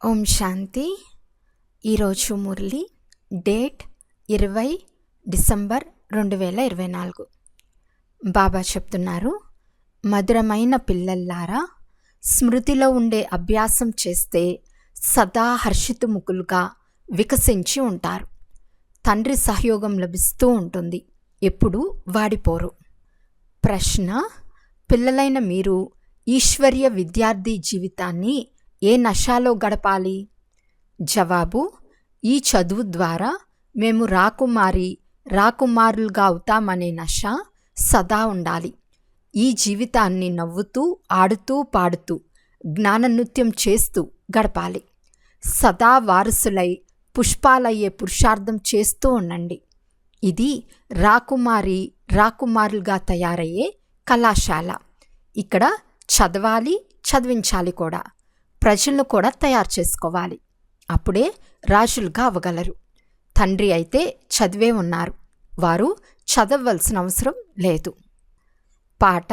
ఓం శాంతి. ఈరోజు Murali date 20 December 2024. బాబా చెప్తున్నారు, మధురమైన పిల్లల్లారా, స్మృతిలో ఉండే అభ్యాసం చేస్తే సదా హర్షితముఖులుగా వికసించి ఉంటారు. తండ్రి సహయోగం లభిస్తూ ఉంటుంది, ఎప్పుడూ వాడిపోరు. ప్రశ్న: పిల్లలైన మీరు ఈశ్వర్య విద్యార్థి జీవితాన్ని ఏ నశాలో గడపాలి? జవాబు: ఈ చదువు ద్వారా మేము రాకుమారులుగా అవుతామనే నశ సదా ఉండాలి. ఈ జీవితాన్ని నవ్వుతూ, ఆడుతూ, పాడుతూ, జ్ఞాననృత్యం చేస్తూ గడపాలి. సదా వారసులై పుష్పాలయ్యే పురుషార్థం చేస్తూ ఉండండి. ఇది రాకుమారులుగా తయారయ్యే కళాశాల. ఇక్కడ చదవాలి, చదివించాలి కూడా. ప్రజలను కూడా తయారు చేసుకోవాలి. అప్పుడే రాజులుగా అవ్వగలరు. తండ్రి అయితే చదివే ఉన్నారు, వారు చదవవలసిన అవసరం లేదు. పాట: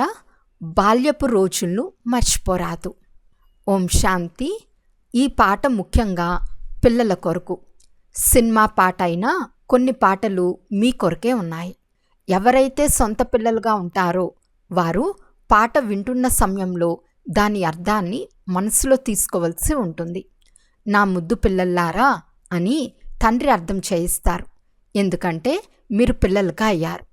బాల్యపు రోజులను మర్చిపోరాదు. ఓం శాంతి. ఈ పాట ముఖ్యంగా పిల్లల కొరకు. సినిమా పాట అయినా కొన్ని పాటలు మీ కొరకే ఉన్నాయి. ఎవరైతే సొంత పిల్లలుగా ఉంటారో వారు పాట వింటున్న సమయంలో దాని అర్థాన్ని మనసులో తీసుకోవలసి ఉంటుంది. నా ముద్దు పిల్లల్లారా అని తండ్రి అర్థం చేయిస్తారు. ఎందుకంటే మీరు పిల్లలుగా అయ్యారు.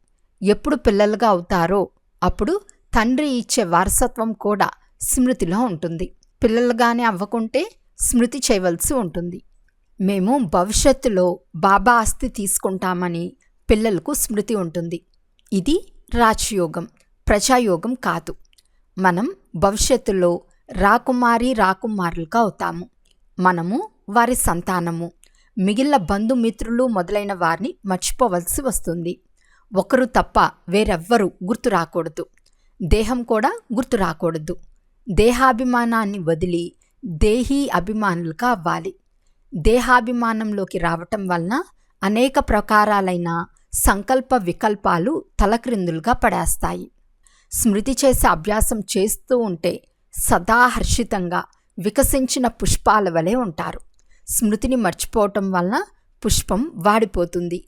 ఎప్పుడు పిల్లలుగా అవుతారో అప్పుడు తండ్రి ఇచ్చే వారసత్వం కూడా స్మృతిలో ఉంటుంది. పిల్లలుగానే అవ్వకుంటే స్మృతి చేయవలసి ఉంటుంది. మేము భవిష్యత్తులో బాబా ఆస్తి తీసుకుంటామని పిల్లలకు స్మృతి ఉంటుంది. ఇది రాజయోగం, ప్రజాయోగం కాదు. మనం భవిష్యత్తులో రాకుమారులుగా అవుతాము. మనము వారి సంతానము. మిగిలిన బంధుమిత్రులు మొదలైన వారిని మర్చిపోవలసి వస్తుంది. ఒకరు తప్ప వేరెవ్వరూ గుర్తు రాకూడదు. దేహం కూడా గుర్తు రాకూడదు. దేహాభిమానాన్ని వదిలి దేహీ అభిమానులుగా అవ్వాలి. దేహాభిమానంలోకి రావటం వలన అనేక ప్రకారాలైన సంకల్ప వికల్పాలు తలక్రిందులుగా పడేస్తాయి. స్మృతి చేసే అభ్యాసం చేస్తూ ఉంటే సదా హర్షితంగా వికసించిన పుష్పాల వలె ఉంటారు. స్మృతిని మర్చిపోవటం వలన పుష్పం వాడిపోతుంది.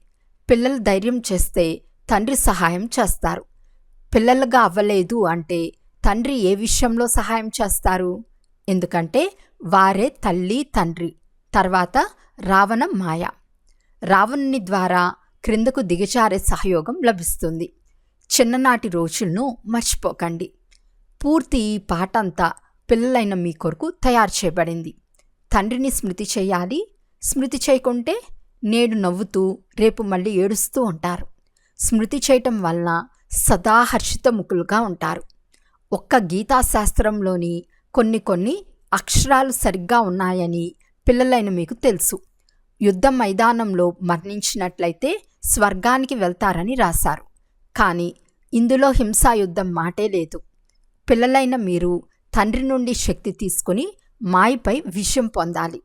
పిల్లలు ధైర్యం చేస్తే తండ్రి సహాయం చేస్తారు. పిల్లలుగా అవ్వలేదు అంటే తండ్రి ఏ విషయంలో సహాయం చేస్తారు? ఎందుకంటే వారే తల్లి, తండ్రి, తర్వాత రావణ మాయ. రావణుని ద్వారా క్రిందకు దిగజారే సహయోగం లభిస్తుంది. చిన్ననాటి రోజులను మర్చిపోకండి. పూర్తి ఈ పాట అంతా పిల్లలైన మీ కొరకు తయారు చేయబడింది. తండ్రిని స్మృతి చేయాలి. స్మృతి చేయకుంటే నేడు నవ్వుతూ రేపు మళ్ళీ ఏడుస్తూ ఉంటారు. స్మృతి చేయటం వలన సదా హర్షితముఖులుగా ఉంటారు. ఒక్క గీతాశాస్త్రంలోని కొన్ని అక్షరాలు సరిగ్గా ఉన్నాయని పిల్లలైన మీకు తెలుసు. యుద్ధ మైదానంలో మరణించినట్లయితే స్వర్గానికి వెళ్తారని రాశారు. కానీ ఇందులో హింసాయుద్ధం మాటే లేదు. పిల్లలైన మీరు తండ్రి నుండి శక్తి తీసుకుని మాయపై విజయం పొందాలి.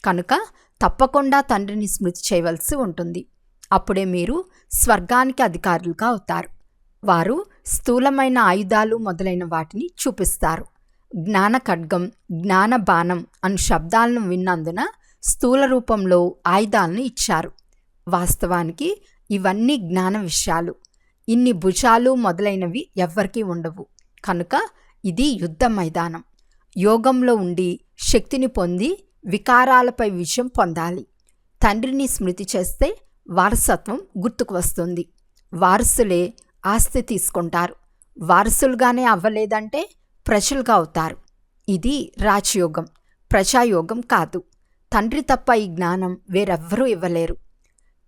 కనుక తప్పకుండా తండ్రిని స్మృతి చేయవలసి ఉంటుంది. అప్పుడే మీరు స్వర్గానికి అధికారులుగా అవుతారు. వారు స్థూలమైన ఆయుధాలు మొదలైన వాటిని చూపిస్తారు. జ్ఞాన ఖడ్గం, జ్ఞాన బాణం అను శబ్దాలను విన్నందున స్థూల రూపంలో ఆయుధాలను ఇచ్చారు. వాస్తవానికి ఇవన్నీ జ్ఞాన విషయాలు. ఇన్ని భుజాలు మొదలైనవి ఎవ్వరికీ ఉండవు. కనుక ఇది యుద్ధ మైదానం. యోగంలో ఉండి శక్తిని పొంది వికారాలపై విజయం పొందాలి. తండ్రిని స్మృతి చేస్తే వారసత్వం గుర్తుకు వస్తుంది. వారసులే ఆస్తి తీసుకుంటారు. వారసులుగానే అవ్వలేదంటే ప్రజలుగా అవుతారు. ఇది రాజయోగం, ప్రజాయోగం కాదు. తండ్రి తప్ప ఈ జ్ఞానం వేరెవ్వరూ ఇవ్వలేరు.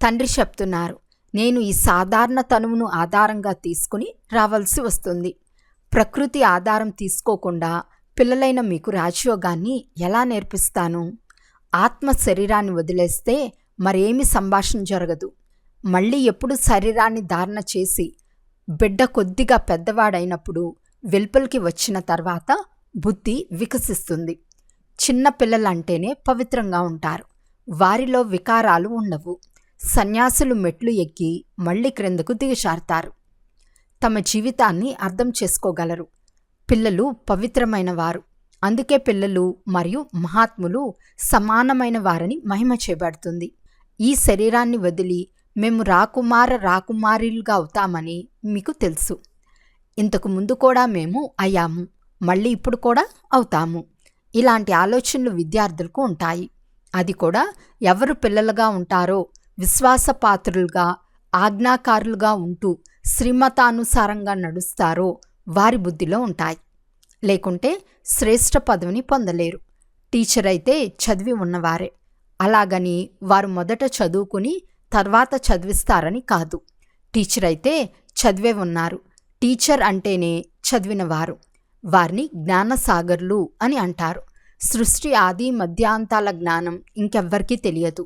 తండ్రి చెప్తున్నారు, నేను ఈ సాధారణ తనువును ఆధారంగా తీసుకుని రావాల్సి వస్తుంది. ప్రకృతి ఆధారం తీసుకోకుండా పిల్లలైన మీకు రాజయోగాన్ని ఎలా నేర్పిస్తాను? ఆత్మ శరీరాన్ని వదిలేస్తే మరేమి సంభాషణ జరగదు. మళ్ళీ ఎప్పుడు శరీరాన్ని ధారణ చేసి బిడ్డ కొద్దిగా పెద్దవాడైనప్పుడు వెలుపలికి వచ్చిన తర్వాత బుద్ధి వికసిస్తుంది. చిన్న పిల్లలంటేనే పవిత్రంగా ఉంటారు. వారిలో వికారాలు ఉండవు. సన్యాసులు మెట్లు ఎక్కి మళ్ళీ క్రిందకు దిగజారుతారు. తమ జీవితాన్ని అర్థం చేసుకోగలరు. పిల్లలు పవిత్రమైన వారు. అందుకే పిల్లలు మరియు మహాత్ములు సమానమైన వారని మహిమ చేయబడుతుంది. ఈ శరీరాన్ని వదిలి మేము రాకుమారులుగా అవుతామని మీకు తెలుసు. ఇంతకు ముందు కూడా మేము అయ్యాము, మళ్ళీ ఇప్పుడు కూడా అవుతాము. ఇలాంటి ఆలోచనలు విద్యార్థులకు ఉంటాయి. అది కూడా ఎవరు పిల్లలుగా ఉంటారో, విశ్వాసపాత్రులుగా, ఆజ్ఞాకారులుగా ఉంటూ శ్రీమతానుసారంగా నడుస్తారో వారి బుద్ధిలో ఉంటాయి. లేకుంటే శ్రేష్ఠ పదవిని పొందలేరు. టీచర్ అయితే చదివి ఉన్నవారే. అలాగని వారు మొదట చదువుకుని తర్వాత చదివిస్తారని కాదు. టీచర్ అయితే చదివే ఉన్నారు. టీచర్ అంటేనే చదివినవారు. వారిని జ్ఞానసాగర్లు అని అంటారు. సృష్టి ఆది మధ్యాంతాల జ్ఞానం ఇంకెవ్వరికీ తెలియదు.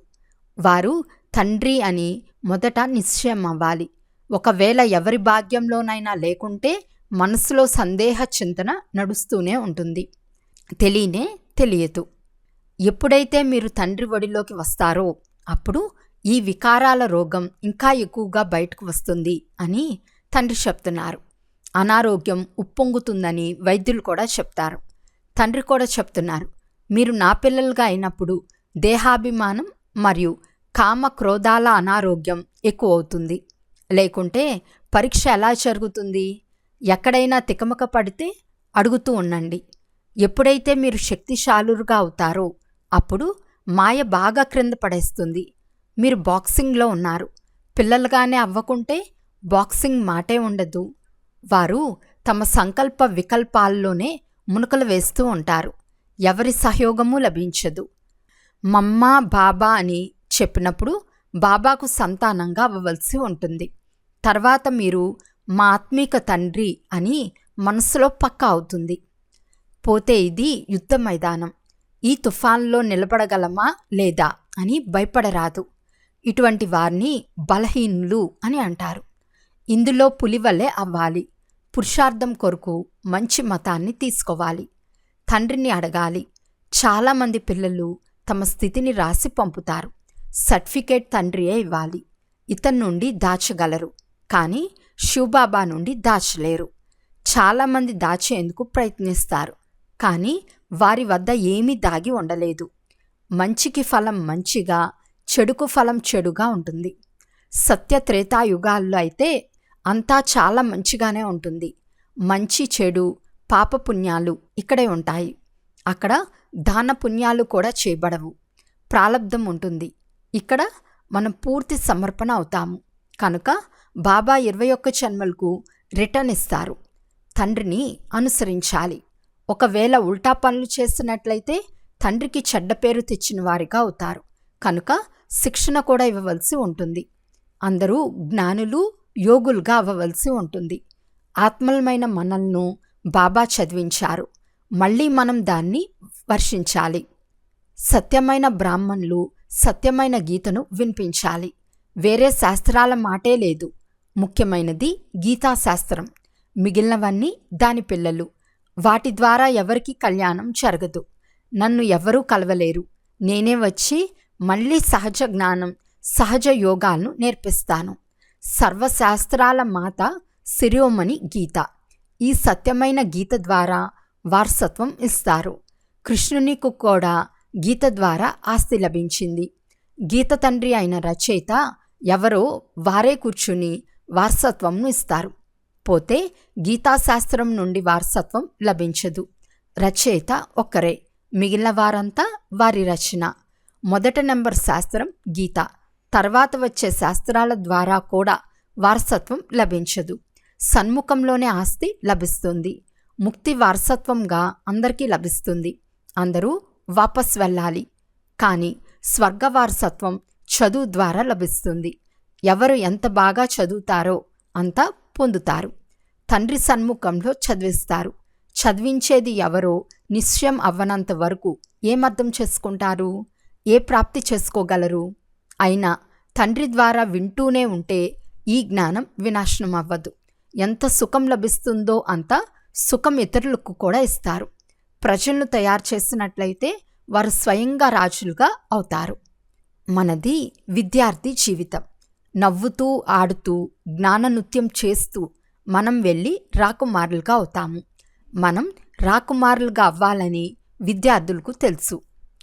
వారు తండ్రి అని మొదట నిశ్చయం అవ్వాలి. ఒకవేళ ఎవరి భాగ్యంలోనైనా లేకుంటే మనసులో సందేహ చింతన నడుస్తూనే ఉంటుంది. తెలియదు. ఎప్పుడైతే మీరు తండ్రి ఒడిలోకి వస్తారో అప్పుడు ఈ వికారాల రోగం ఇంకా ఎక్కువగా బయటకు వస్తుంది అని తండ్రి చెప్తున్నారు. అనారోగ్యం ఉప్పొంగుతుందని వైద్యులు కూడా చెప్తారు. తండ్రి కూడా చెప్తున్నారు, మీరు నా పిల్లలుగా అయినప్పుడు దేహాభిమానం మరియు కామ క్రోధాల అనారోగ్యం ఎక్కువ అవుతుంది. లేకుంటే పరీక్ష ఎలా జరుగుతుంది? ఎక్కడైనా తికమక పడితే అడుగుతూ ఉండండి. ఎప్పుడైతే మీరు శక్తిశాలురుగా అవుతారో అప్పుడు మాయ బాగా క్రింద పడేస్తుంది. మీరు బాక్సింగ్లో ఉన్నారు. పిల్లలుగానే అవ్వకుంటే బాక్సింగ్ మాటే ఉండదు. వారు తమ సంకల్ప వికల్పాల్లోనే మునకలు వేస్తూ ఉంటారు. ఎవరి సహయోగమూ లభించదు. మమ్మా బాబా అని చెప్పినప్పుడు బాబాకు సంతానంగా అవ్వవలసి ఉంటుంది. తర్వాత మీరు మా ఆత్మీక తండ్రి అని మనసులో పక్కా అవుతుంది. పోతే ఇది యుద్ధ మైదానం. ఈ తుఫాన్లో నిలబడగలమా లేదా అని భయపడరాదు. ఇటువంటి వారిని బలహీనులు అని అంటారు. ఇందులో పులివలే అవ్వాలి. పురుషార్థం కొరకు మంచి మతాన్ని తీసుకోవాలి. తండ్రిని అడగాలి. చాలామంది పిల్లలు తమ స్థితిని రాసి పంపుతారు. సర్టిఫికేట్ తండ్రియే ఇవ్వాలి. ఇతని నుండి దాచగలరు, కానీ శివబాబా నుండి దాచలేరు. చాలామంది దాచేందుకు ప్రయత్నిస్తారు, కానీ వారి వద్ద ఏమీ దాగి ఉండలేదు. మంచికి ఫలం మంచిగా, చెడుకు ఫలం చెడుగా ఉంటుంది. సత్య త్రేతాయుగాల్లో అయితే అంతా చాలా మంచిగానే ఉంటుంది. మంచి చెడు పాపపుణ్యాలు ఇక్కడే ఉంటాయి. అక్కడ దాన పుణ్యాలు కూడా చేయబడవు. ప్రాలబ్ధం ఉంటుంది. ఇక్కడ మనం పూర్తి సమర్పణ అవుతాము. కనుక బాబా 21 జన్మలకు రిటర్న్ ఇస్తారు. తండ్రిని అనుసరించాలి. ఒకవేళ ఉల్టా పనులు చేస్తున్నట్లయితే తండ్రికి చెడ్డ పేరు తెచ్చిన వారిగా అవుతారు. కనుక శిక్షణ కూడా ఇవ్వవలసి ఉంటుంది. అందరూ జ్ఞానులు, యోగులుగా అవ్వవలసి ఉంటుంది. ఆత్మలమైన మనల్ని బాబా చదివించారు. మళ్ళీ మనం దాన్ని వర్షించాలి. సత్యమైన బ్రాహ్మణులు సత్యమైన గీతను వినిపించాలి. వేరే శాస్త్రాల మాటే లేదు. ముఖ్యమైనది గీతాశాస్త్రం. మిగిలినవన్నీ దాని పిల్లలు. వాటి ద్వారా ఎవరికి కళ్యాణం జరగదు. నన్ను ఎవరూ కలవలేరు. నేనే వచ్చి మళ్ళీ సహజ జ్ఞానం, సహజ యోగాలను నేర్పిస్తాను. సర్వశాస్త్రాల మాత శిరోమణి గీత. ఈ సత్యమైన గీత ద్వారా వారసత్వం ఇస్తారు. కృష్ణునికి కూడా గీత ద్వారా ఆస్తి లభించింది. గీత తండ్రి అయిన రచయిత ఎవరో వారే కూర్చుని వారసత్వంను ఇస్తారు. పోతే గీతాశాస్త్రం నుండి వారసత్వం లభించదు. రచయిత ఒక్కరే, మిగిలిన వారంతా వారి రచన. మొదట నెంబర్ శాస్త్రం గీత. తర్వాత వచ్చే శాస్త్రాల ద్వారా కూడా వారసత్వం లభించదు. సన్ముఖంలోనే ఆస్తి లభిస్తుంది. ముక్తి వారసత్వంగా అందరికీ లభిస్తుంది. అందరూ వాపస్ వెళ్ళాలి. కానీ స్వర్గ వారసత్వం చదువు ద్వారా లభిస్తుంది. ఎవరు ఎంత బాగా చదువుతారో అంత పొందుతారు. తండ్రి సన్ముఖంలో చదివిస్తారు. చదివించేది ఎవరో నిశ్చయం అవ్వనంత వరకు ఏమర్థం చేసుకుంటారు? ఏ ప్రాప్తి చేసుకోగలరు? అయినా తండ్రి ద్వారా వింటూనే ఉంటే ఈ జ్ఞానం వినాశనం అవ్వదు. ఎంత సుఖం లభిస్తుందో అంత సుఖం ఇతరులకు కూడా ఇస్తారు. ప్రజలను తయారు చేసినట్లయితే వారు స్వయంగా రాజులుగా అవుతారు. మనది విద్యార్థి జీవితం. నవ్వుతూ ఆడుతూ జ్ఞాన నృత్యం చేస్తూ మనం వెళ్ళి రాకుమారులుగా అవుతాము. మనం రాకుమారులుగా అవ్వాలని విద్యార్థులకు తెలుసు.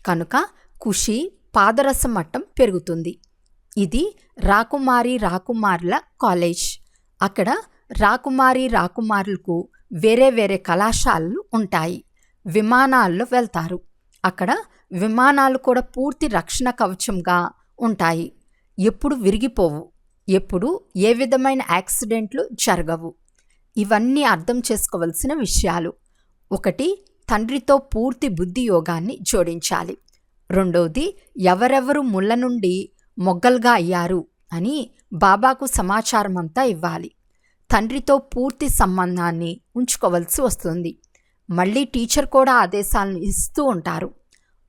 కనుక ఖుషి పాదరస మట్టం పెరుగుతుంది. ఇది రాకుమారుల కాలేజ్. అక్కడ రాకుమారులకు వేరే వేరే కళాశాలలు ఉంటాయి. విమానాల్లో వెళ్తారు. అక్కడ విమానాలు కూడా పూర్తి రక్షణ కవచంగా ఉంటాయి. ఎప్పుడు విరిగిపోవు, ఎప్పుడు ఏ విధమైన యాక్సిడెంట్లు జరగవు. ఇవన్నీ అర్థం చేసుకోవలసిన విషయాలు. 1, తండ్రితో పూర్తి బుద్ధి యోగాన్ని జోడించాలి. 2, ఎవరెవరు ముళ్ళ నుండి మొగ్గలుగా అయ్యారు అని బాబాకు సమాచారం అంతా ఇవ్వాలి. తండ్రితో పూర్తి సంబంధాన్ని ఉంచుకోవలసి వస్తుంది. మళ్ళీ టీచర్ కూడా ఆదేశాలను ఇస్తూ ఉంటారు.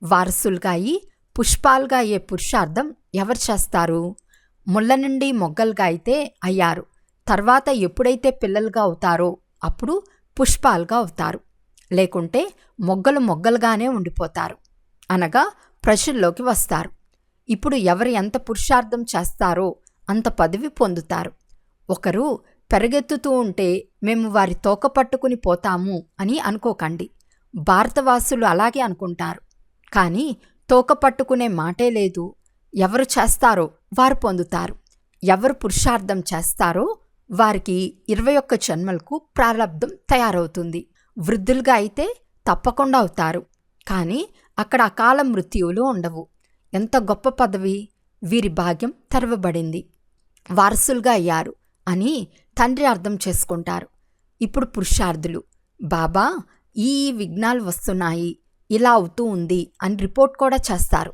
వారసులుగా అయి పుష్పాలుగా అయ్యే పురుషార్థం ఎవరు చేస్తారు? ముళ్ళ నుండి మొగ్గలుగా అయితే అయ్యారు. తర్వాత ఎప్పుడైతే పిల్లలుగా అవుతారో అప్పుడు పుష్పాలుగా అవుతారు. లేకుంటే మొగ్గలుగానే ఉండిపోతారు. అనగా ప్రజల్లోకి వస్తారు. ఇప్పుడు ఎవరు ఎంత పురుషార్థం చేస్తారో అంత పదవి పొందుతారు. ఒకరు పెరగెత్తుతూ ఉంటే మేము వారి తోక పట్టుకుని పోతాము అని అనుకోకండి. భారతవాసులు అలాగే అనుకుంటారు. కానీ తోక పట్టుకునే మాటే లేదు. ఎవరు చేస్తారో వారు పొందుతారు. ఎవరు పురుషార్థం చేస్తారో వారికి 21 జన్మలకు ప్రారబ్ధం తయారవుతుంది. వృద్ధులుగా అయితే తప్పకుండా అవుతారు. కానీ అక్కడ అకాల మృత్యువులు ఉండవు. ఎంత గొప్ప పదవి! వీరి భాగ్యం తెరవబడింది. వారసులుగా అయ్యారు అని తండ్రి అర్థం చేసుకుంటారు. ఇప్పుడు పురుషార్థులు బాబా ఈ విఘ్నాలు వస్తున్నాయి, ఇలా అవుతూ ఉంది అని రిపోర్ట్ కూడా చేస్తారు.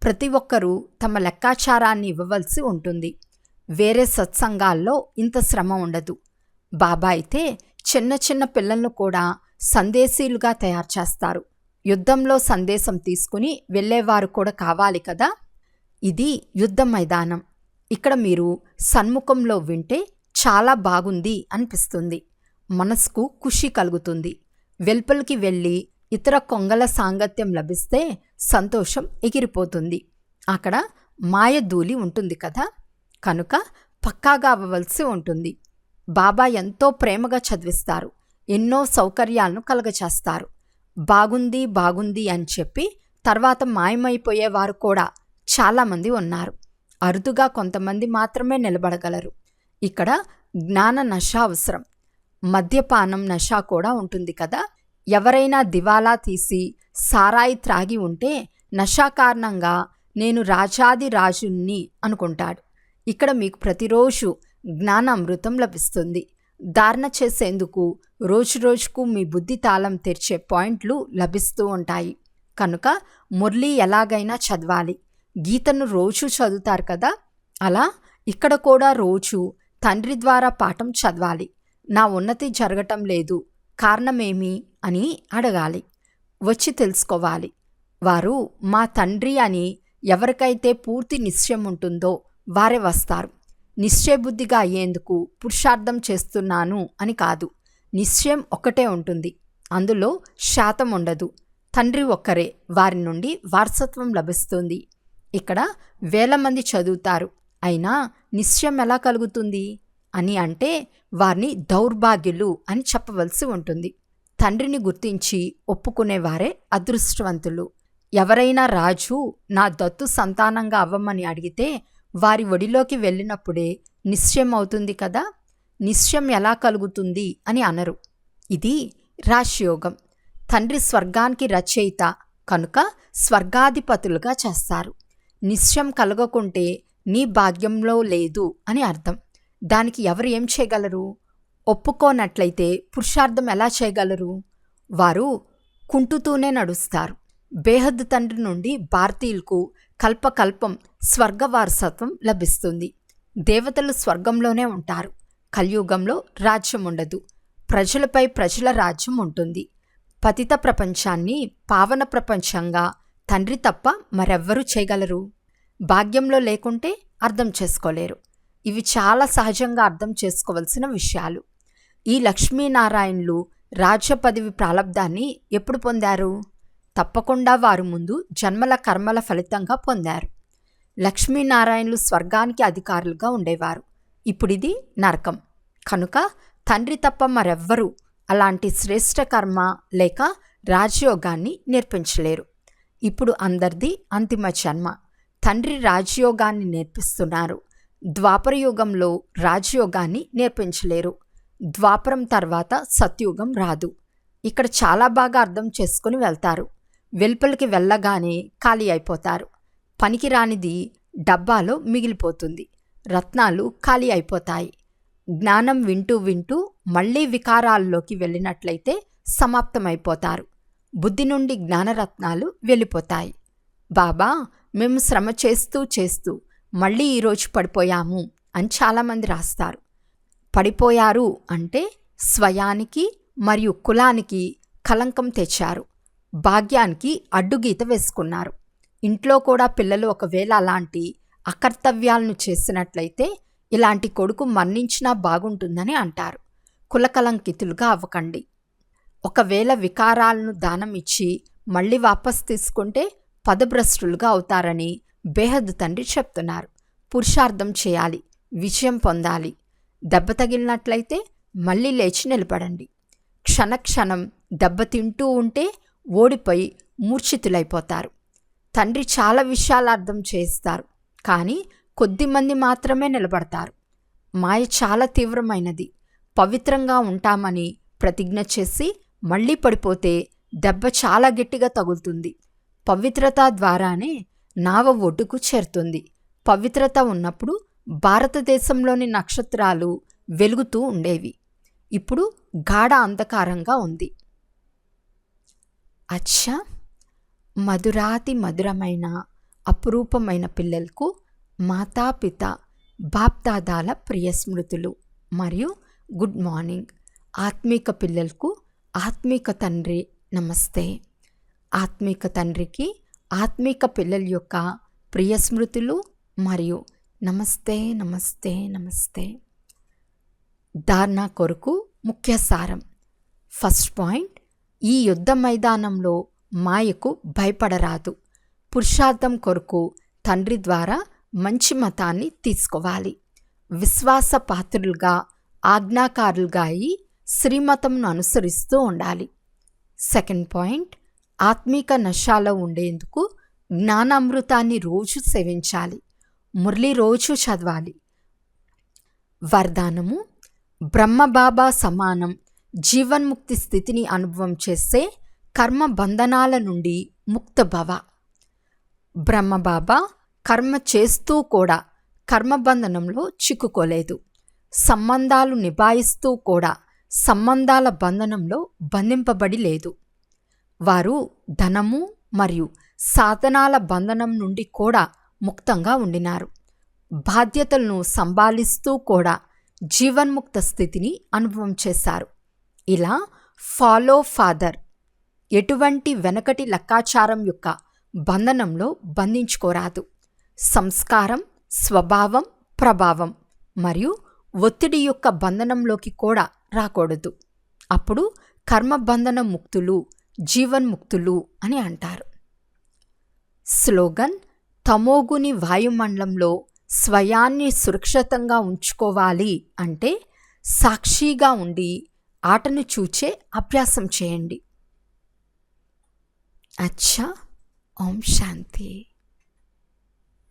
ప్రతి ఒక్కరూ తమ లెక్కాచారాన్ని ఇవ్వవలసి ఉంటుంది. వేరే సత్సంగాల్లో ఇంత శ్రమ ఉండదు. బాబా అయితే చిన్న చిన్న పిల్లలను కూడా సందేశీలుగా తయారు చేస్తారు. యుద్ధంలో సందేశం తీసుకుని వెళ్ళేవారు కూడా కావాలి కదా. ఇది యుద్ధ మైదానం. ఇక్కడ మీరు సన్ముఖంలో వింటే చాలా బాగుంది అనిపిస్తుంది. మనసుకు ఖుషి కలుగుతుంది. వెలుపలికి వెళ్ళి ఇతర కొంగల సాంగత్యం లభిస్తే సంతోషం ఎగిరిపోతుంది. అక్కడ మాయధూళి ఉంటుంది కదా. కనుక పక్కాగా అవ్వవలసి ఉంటుంది. బాబా ఎంతో ప్రేమగా చదివిస్తారు. ఎన్నో సౌకర్యాలను కలగచేస్తారు. బాగుంది అని చెప్పి తర్వాత మాయమైపోయేవారు కూడా చాలామంది ఉన్నారు. అరుదుగా కొంతమంది మాత్రమే నిలబడగలరు. ఇక్కడ జ్ఞాన నశ అవసరం. మద్యపానం నశ కూడా ఉంటుంది కదా. ఎవరైనా దివాలా తీసి సారాయి త్రాగి ఉంటే నశా కారణంగా నేను రాజాది రాజుని అనుకుంటాడు. ఇక్కడ మీకు ప్రతిరోజు జ్ఞాన అమృతం లభిస్తుంది. ధారణ చేసేందుకు రోజుకు మీ బుద్ధి తాళం తెరిచే పాయింట్లు లభిస్తూ ఉంటాయి. కనుక మురళి ఎలాగైనా చదవాలి. గీతను రోజు చదువుతారు కదా, అలా ఇక్కడ కూడా రోజు తండ్రి ద్వారా పాఠం చదవాలి. నా ఉన్నతి జరగటం లేదు, కారణమేమి అని అడగాలి. వచ్చి తెలుసుకోవాలి. వారు మా తండ్రి అని ఎవరికైతే పూర్తి నిశ్చయం ఉంటుందో వారే వస్తారు. నిశ్చయబుద్ధిగా అయ్యేందుకు పురుషార్థం చేస్తున్నాను అని కాదు. నిశ్చయం ఒక్కటే ఉంటుంది, అందులో శాతం ఉండదు. తండ్రి ఒక్కరే, వారి నుండి వారసత్వం లభిస్తుంది. ఇక్కడ 1000 మంది చదువుతారు, అయినా నిశ్చయం ఎలా కలుగుతుంది అని అంటే వారిని దౌర్భాగ్యులు అని చెప్పవలసి ఉంటుంది. తండ్రిని గుర్తించి ఒప్పుకునేవారే అదృష్టవంతులు. ఎవరైనా రాజు నా దత్తు సంతానంగా అవ్వమని అడిగితే వారి ఒడిలోకి వెళ్ళినప్పుడే నిశ్చయం అవుతుంది కదా. నిశ్చయం ఎలా కలుగుతుంది అని అనరు. ఇది రాశియోగం. తండ్రి స్వర్గానికి రచయిత కనుక స్వర్గాధిపతులుగా చేస్తారు. నిశ్చయం కలగకుంటే నీ భాగ్యంలో లేదు అని అర్థం. దానికి ఎవరు ఏం చేయగలరు? ఒప్పుకోనట్లయితే పురుషార్థం ఎలా చేయగలరు? వారు కుంటుతూనే నడుస్తారు. బేహద్ తండ్రి నుండి భారతీయులకు కల్పకల్పం స్వర్గ వారసత్వం లభిస్తుంది. దేవతలు స్వర్గంలోనే ఉంటారు. కలియుగంలో రాజ్యం ఉండదు. ప్రజలపై ప్రజల రాజ్యం ఉంటుంది. పతిత ప్రపంచాన్ని పావన ప్రపంచంగా తండ్రి తప్ప మరెవ్వరూ చేయగలరు. భాగ్యంలో లేకుంటే అర్థం చేసుకోలేరు. ఇవి చాలా సహజంగా అర్థం చేసుకోవలసిన విషయాలు. ఈ లక్ష్మీనారాయణులు రాజ్య పదవి ప్రాలబ్ధాన్ని ఎప్పుడు పొందారు? తప్పకుండా వారు ముందు జన్మల కర్మల ఫలితంగా పొందారు. లక్ష్మీనారాయణులు స్వర్గానికి అధికారులుగా ఉండేవారు. ఇప్పుడిది నరకం. కనుక తండ్రి తప్ప మరెవ్వరూ అలాంటి శ్రేష్ఠ కర్మ లేక రాజయోగాన్ని నేర్పించలేరు. ఇప్పుడు అందరిది అంతిమ జన్మ. తండ్రి రాజయోగాన్ని నేర్పిస్తున్నారు. ద్వాపరయుగంలో రాజయోగాన్ని నేర్పించలేరు. ద్వాపరం తర్వాత సత్యుగం రాదు. ఇక్కడ చాలా బాగా అర్థం చేసుకుని వెళ్తారు. వెలుపలికి వెళ్ళగానే ఖాళీ అయిపోతారు. పనికి రానిది డబ్బాలో మిగిలిపోతుంది. రత్నాలు ఖాళీ అయిపోతాయి. జ్ఞానం వింటూ వింటూ మళ్ళీ వికారాల్లోకి వెళ్ళినట్లయితే సమాప్తమైపోతారు. బుద్ధి నుండి జ్ఞానరత్నాలు వెళ్ళిపోతాయి. బాబా, మేము శ్రమ చేస్తూ చేస్తూ మళ్ళీ ఈరోజు పడిపోయాము అని చాలామంది రాస్తారు. పడిపోయారు అంటే స్వయానికి మరియు కులానికి కలంకం తెచ్చారు. భాగ్యానికి అడ్డుగీత వేసుకున్నారు. ఇంట్లో కూడా పిల్లలు ఒకవేళ అలాంటి అకర్తవ్యాలను చేసినట్లయితే ఇలాంటి కొడుకు మరణించినా బాగుంటుందని అంటారు. కులకలంకితులుగా అవ్వకండి. ఒకవేళ వికారాలను దానం ఇచ్చి మళ్ళీ వాపస్ తీసుకుంటే పదభ్రష్టులుగా అవుతారని బేహద్ తండ్రి చెప్తున్నారు. పురుషార్థం చేయాలి, విజయం పొందాలి. దెబ్బ తగిలినట్లయితే మళ్ళీ లేచి నిలబడండి. క్షణక్షణం దెబ్బతింటూ ఉంటే ఓడిపోయి మూర్ఛితులైపోతారు. తండ్రి చాలా విషయాలు అర్థం చేస్తారు, కానీ కొద్దిమంది మాత్రమే నిలబడతారు. మాయ చాలా తీవ్రమైనది. పవిత్రంగా ఉంటామని ప్రతిజ్ఞ చేసి మళ్ళీ పడిపోతే దెబ్బ చాలా గట్టిగా తగులుతుంది. పవిత్రత ద్వారానే నావ ఒడ్డుకు చేరుతుంది. పవిత్రత ఉన్నప్పుడు భారతదేశంలోని నక్షత్రాలు వెలుగుతూ ఉండేవి. ఇప్పుడు గాఢ అంధకారంగా ఉంది. అచ్చా, మధురాతి మధురమైన అపురూపమైన పిల్లలకు మాతాపిత బాప్దాదాల ప్రియ స్మృతులు మరియు గుడ్ మార్నింగ్. ఆత్మీక పిల్లలకు ఆత్మీక తండ్రి నమస్తే. ఆత్మీక తండ్రికి ఆత్మీక పిల్లల యొక్క ప్రియ స్మృతులు మరియు నమస్తే నమస్తే నమస్తే. ధారణ కొరకు ముఖ్య సారం. ఫస్ట్ పాయింట్, ఈ యుద్ధ మైదానంలో మాయకు భయపడరాదు. పురుషార్థం కొరకు తండ్రి ద్వారా మంచి మతాన్ని తీసుకోవాలి. విశ్వాస పాత్రులుగా ఆజ్ఞాకారులుగా అయి శ్రీమతంను అనుసరిస్తూ ఉండాలి. సెకండ్ పాయింట్, ఆత్మీక నశాలో ఉండేందుకు జ్ఞానామృతాన్ని రోజు సేవించాలి. మురళి రోజు చదవాలి. వరదానము: బ్రహ్మబాబా సమానం జీవన్ముక్తి స్థితిని అనుభవం చేసే కర్మ బంధనాల నుండి ముక్తభవ. బ్రహ్మబాబా కర్మ చేస్తూ కూడా కర్మబంధనంలో చిక్కుకోలేదు. సంబంధాలు నిభాయిస్తూ కూడా సంబంధాల బంధనంలో బంధింపబడి లేదు. వారు ధనము మరియు సాధనాల బంధనం నుండి కూడా ముక్తంగా ఉండినారు. బాధ్యతలను సంభాళిస్తూ కూడా జీవన్ముక్త స్థితిని అనుభవం చేశారు. ఇలా ఫాలో ఫాదర్ ఎటువంటి వెనకటి లెక్కాచారం యొక్క బంధనంలో బంధించుకోరాదు. సంస్కారం, స్వభావం, ప్రభావం మరియు ఒత్తిడి యొక్క బంధనంలోకి కూడా రాకూడదు. అప్పుడు కర్మబంధన ముక్తులు, జీవన్ముక్తులు అని అంటారు. స్లోగన్: తమోగుని వాయుమండలంలో స్వయాన్ని సురక్షితంగా ఉంచుకోవాలి అంటే సాక్షిగా ఉండి ఆటను చూచే అభ్యాసం చేయండి. అచ్చా, ఓం శాంతి.